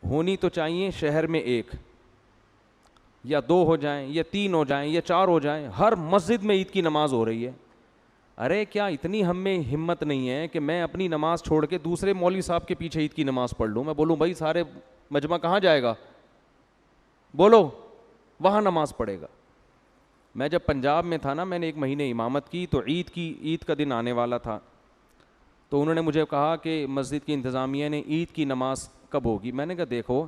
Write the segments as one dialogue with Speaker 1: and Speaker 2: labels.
Speaker 1: ہونی تو چاہیے شہر میں ایک یا دو ہو جائیں یا تین ہو جائیں یا چار ہو جائیں. ہر مسجد میں عید کی نماز ہو رہی ہے. ارے کیا اتنی ہم میں ہمت نہیں ہے کہ میں اپنی نماز چھوڑ کے دوسرے مولوی صاحب کے پیچھے عید کی نماز پڑھ لوں؟ میں بولوں بھائی سارے مجمع کہاں جائے گا؟ بولو وہاں نماز پڑھے گا. میں جب پنجاب میں تھا نا، میں نے 1 مہینے امامت کی، تو عید کا دن آنے والا تھا. تو انہوں نے مجھے کہا کہ مسجد کی انتظامیہ نے عید کی نماز کب ہوگی؟ میں نے کہا دیکھو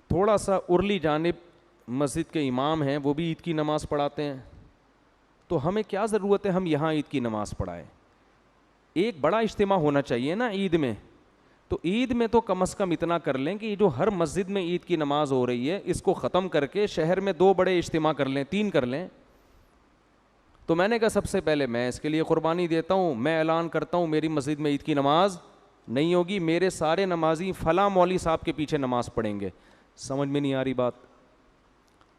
Speaker 1: تھوڑا سا ارلی جانب مسجد کے امام ہیں، وہ بھی عید کی نماز پڑھاتے ہیں، تو ہمیں کیا ضرورت ہے ہم یہاں عید کی نماز پڑھائیں؟ ایک بڑا اجتماع ہونا چاہیے نا عید میں. تو عید میں تو کم از کم اتنا کر لیں کہ یہ جو ہر مسجد میں عید کی نماز ہو رہی ہے اس کو ختم کر کے شہر میں 2 بڑے اجتماع کر لیں، 3 کر لیں. تو میں نے کہا سب سے پہلے میں اس کے لیے قربانی دیتا ہوں، میں اعلان کرتا ہوں میری مسجد میں عید کی نماز نہیں ہوگی، میرے سارے نمازی فلاں مولوی صاحب کے پیچھے نماز پڑھیں گے. سمجھ میں نہیں آ رہی بات؟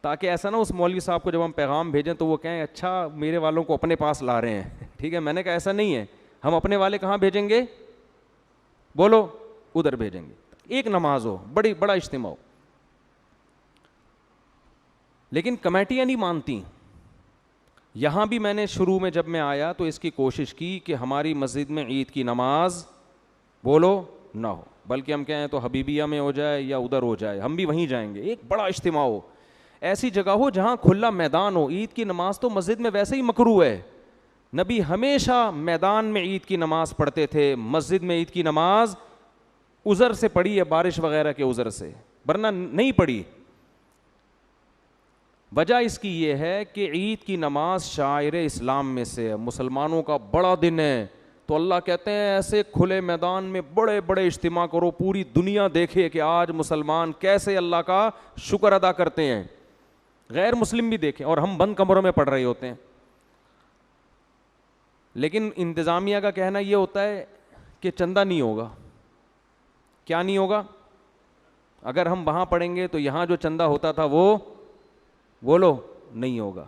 Speaker 1: تاکہ ایسا نہ اس مولوی صاحب کو جب ہم پیغام بھیجیں تو وہ کہیں اچھا میرے والوں کو اپنے پاس لا رہے ہیں. ٹھیک ہے، میں نے کہا ایسا نہیں ہے، ہم اپنے والے کہاں بھیجیں گے؟ بولو ادھر بھیجیں گے. ایک نماز ہو، بڑا اجتماع ہو. لیکن کمیٹیاں نہیں مانتی. یہاں بھی میں نے شروع میں جب میں آیا تو اس کی کوشش کی کہ ہماری مسجد میں عید کی نماز بولو نہ ہو، بلکہ ہم کہیں تو حبیبیہ میں ہو جائے یا ادھر ہو جائے، ہم بھی وہیں جائیں گے. ایک بڑا اجتماع ہو، ایسی جگہ ہو جہاں کھلا میدان ہو. عید کی نماز تو مسجد میں ویسے ہی مکروہ ہے. نبی ہمیشہ میدان میں عید کی نماز پڑھتے تھے، مسجد میں عید کی نماز عذر سے پڑھی ہے، بارش وغیرہ کے عذر سے، ورنہ نہیں پڑھی. وجہ اس کی یہ ہے کہ عید کی نماز شعائر اسلام میں سے ہے، مسلمانوں کا بڑا دن ہے. تو اللہ کہتے ہیں ایسے کھلے میدان میں بڑے بڑے اجتماع کرو، پوری دنیا دیکھے کہ آج مسلمان کیسے اللہ کا شکر ادا کرتے ہیں، غیر مسلم بھی دیکھیں. اور ہم بند کمروں میں پڑھ رہے ہوتے ہیں. لیکن انتظامیہ کا کہنا یہ ہوتا ہے کہ چندہ نہیں ہوگا. کیا نہیں ہوگا؟ اگر ہم وہاں پڑھیں گے تو یہاں جو چندہ ہوتا تھا وہ بولو نہیں ہوگا.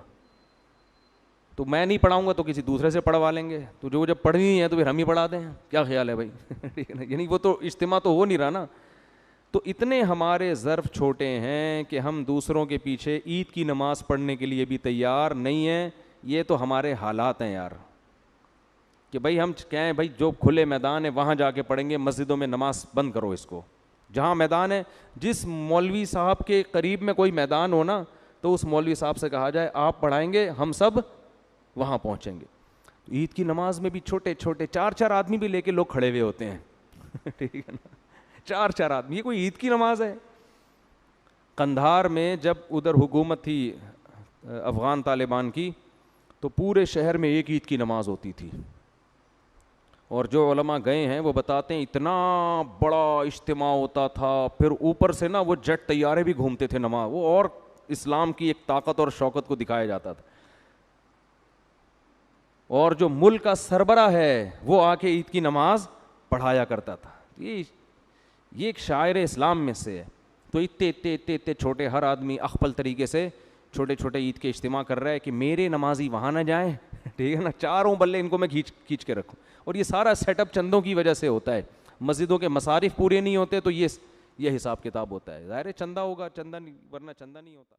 Speaker 1: تو میں نہیں پڑھاؤں گا تو کسی دوسرے سے پڑھوا لیں گے. تو جو جب پڑھنی ہے تو پھر ہم ہی پڑھا دیں. کیا خیال ہے بھائی؟ یعنی وہ تو اجتماع تو ہو نہیں رہا نا. تو اتنے ہمارے ظرف چھوٹے ہیں کہ ہم دوسروں کے پیچھے عید کی نماز پڑھنے کے لیے بھی تیار نہیں ہیں. یہ تو ہمارے حالات ہیں یار، کہ بھائی ہم کہیں بھائی جو کھلے میدان ہے وہاں جا کے پڑھیں گے، مسجدوں میں نماز بند کرو اس کو. جہاں میدان ہے، جس مولوی صاحب کے قریب میں کوئی میدان ہو نا تو اس مولوی صاحب سے کہا جائے آپ پڑھائیں گے، ہم سب وہاں پہنچیں گے. عید کی نماز میں بھی چھوٹے چھوٹے 4 آدمی بھی لے کے لوگ کھڑے ہوئے ہوتے ہیں. ٹھیک ہے نا، 4 آدمی، یہ کوئی عید کی نماز ہے؟ قندھار میں جب ادھر حکومت تھی افغان طالبان کی تو پورے شہر میں ایک عید کی نماز ہوتی تھی. اور جو علماء گئے ہیں وہ بتاتے ہیں اتنا بڑا اجتماع ہوتا تھا، پھر اوپر سے نا وہ جیٹ طیارے بھی گھومتے تھے نماز، وہ اور اسلام کی ایک طاقت اور شوکت کو دکھایا جاتا تھا. اور جو ملک کا سربراہ ہے وہ آ کے عید کی نماز پڑھایا کرتا تھا. یہ ایک شاعر اسلام میں سے ہے. تو اتنے چھوٹے، ہر آدمی اخپل طریقے سے چھوٹے چھوٹے عید کے اجتماع کر رہا ہے کہ میرے نمازی وہاں نہ جائیں. ٹھیک ہے نا، چاروں بلے ان کو میں کھینچ کے رکھوں. اور یہ سارا سیٹ اپ چندوں کی وجہ سے ہوتا ہے. مسجدوں کے مصارف پورے نہیں ہوتے تو یہ حساب کتاب ہوتا ہے. ظاہر ہے چندہ ہوگا، چندہ نہیں، ورنہ چندہ نہیں ہوتا.